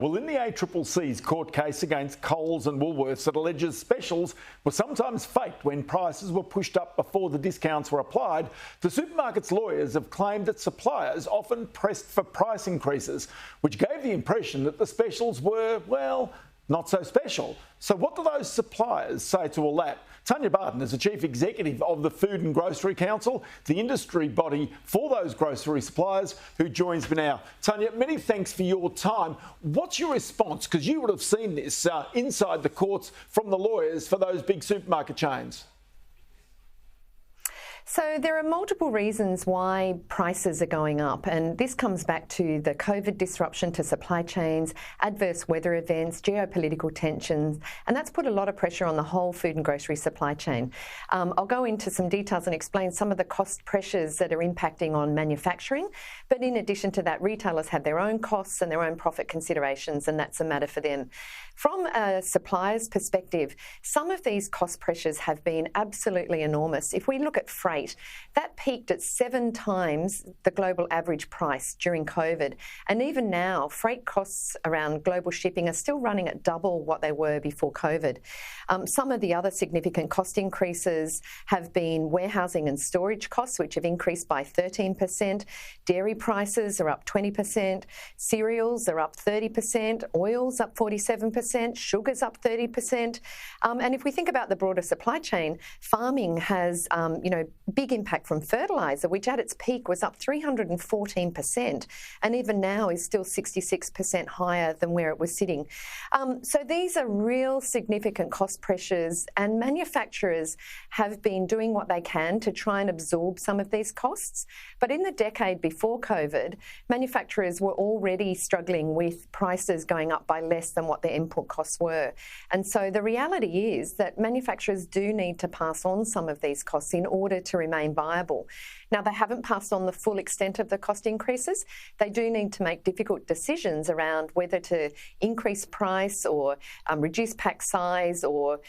Well, in the ACCC's court case against Coles and Woolworths, it alleges specials were sometimes faked when prices were pushed up before the discounts were applied. The supermarket's lawyers have claimed that suppliers often pressed for price increases, which gave the impression that the specials were, well, not so special. So what do those suppliers say to all that? Tanya Barden is the Chief Executive of the Food and Grocery Council, the industry body for those grocery suppliers, who joins me now. Tanya, many thanks for your time. What's your response? Because you would have seen this inside the courts from the lawyers for those big supermarket chains. So there are multiple reasons why prices are going up, and this comes back to the COVID disruption to supply chains, adverse weather events, geopolitical tensions, and that's put a lot of pressure on the whole food and grocery supply chain. I'll go into some details and explain some of the cost pressures that are impacting on manufacturing, but in addition to that, retailers have their own costs and their own profit considerations, and that's a matter for them. From a supplier's perspective, some of these cost pressures have been absolutely enormous. If we look at freight, that peaked at 7 times the global average price during COVID. And even now, freight costs around global shipping are still running at double what they were before COVID. Some of the other significant cost increases have been warehousing and storage costs, which have increased by 13%. Dairy prices are up 20%. Cereals are up 30%. Oils up 47%. Sugar's up 30%. And if we think about the broader supply chain, farming has, big impact from fertiliser, which at its peak was up 314%, and even now is still 66% higher than where it was sitting. So these are real significant cost pressures, and manufacturers have been doing what they can to try and absorb some of these costs. But in the decade before COVID, manufacturers were already struggling with prices going up by less than what their input costs were. And so the reality is that manufacturers do need to pass on some of these costs in order to remain viable. Now, they haven't passed on the full extent of the cost increases. They do need to make difficult decisions around whether to increase price or reduce pack size or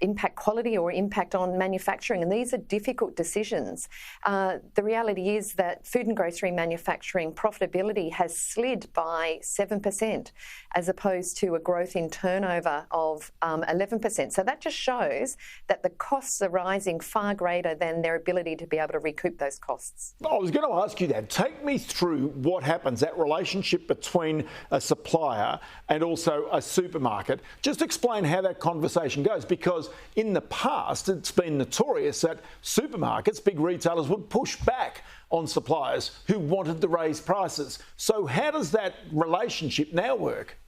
impact quality or impact on manufacturing, and these are difficult decisions. The reality is that food and grocery manufacturing profitability has slid by 7% as opposed to a growth in turnover of 11%. So that just shows that the costs are rising far greater than their ability to be able to recoup those costs. I was going to ask you that. Take me through what happens, that relationship between a supplier and also a supermarket. Just explain how that conversation goes, because in the past, it's been notorious that supermarkets, big retailers, would push back on suppliers who wanted to raise prices. So how does that relationship now work?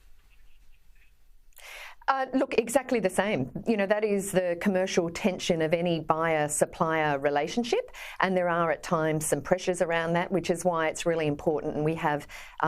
Look, exactly the same. That is the commercial tension of any buyer-supplier relationship, and there are at times some pressures around that, which is why it's really important, and we have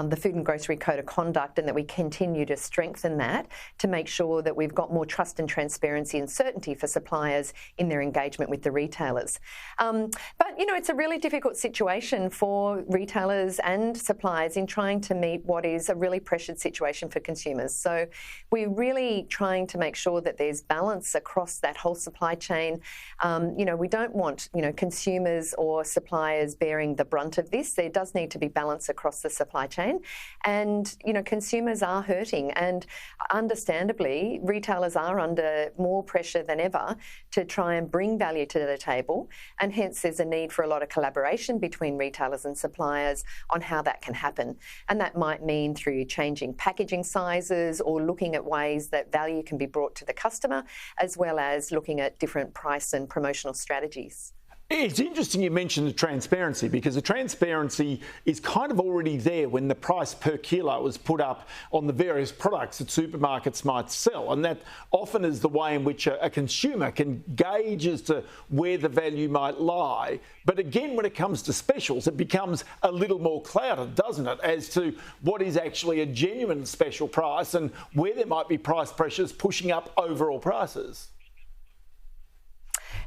the Food and Grocery Code of Conduct, and that we continue to strengthen that to make sure that we've got more trust and transparency and certainty for suppliers in their engagement with the retailers. But, it's a really difficult situation for retailers and suppliers in trying to meet what is a really pressured situation for consumers. So we're really trying to make sure that there's balance across that whole supply chain. We don't want, consumers or suppliers bearing the brunt of this. There does need to be balance across the supply chain. And, consumers are hurting, and understandably, retailers are under more pressure than ever to try and bring value to the table. And hence there's a need for a lot of collaboration between retailers and suppliers on how that can happen. And that might mean through changing packaging sizes or looking at ways that value can be brought to the customer, as well as looking at different price and promotional strategies. It's interesting you mentioned the transparency, because the transparency is kind of already there when the price per kilo is put up on the various products that supermarkets might sell. And that often is the way in which a consumer can gauge as to where the value might lie. But again, when it comes to specials, it becomes a little more clouded, doesn't it, as to what is actually a genuine special price and where there might be price pressures pushing up overall prices.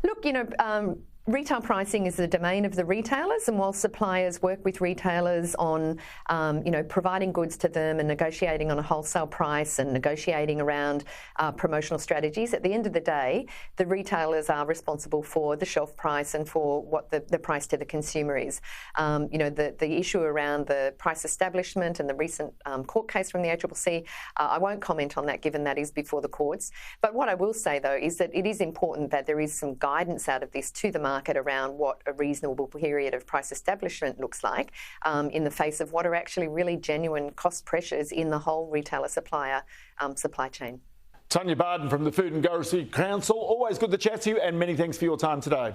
Look, Retail pricing is the domain of the retailers, and while suppliers work with retailers on, providing goods to them and negotiating on a wholesale price and negotiating around promotional strategies, at the end of the day, the retailers are responsible for the shelf price and for what the price to the consumer is. The issue around the price establishment and the recent court case from the ACCC, I won't comment on that given that is before the courts. But what I will say, though, is that it is important that there is some guidance out of this to the market around what a reasonable period of price establishment looks like in the face of what are actually really genuine cost pressures in the whole retailer supplier supply chain. Tanya Barden from the Food and Grocery Council, always good to chat to you, and many thanks for your time today.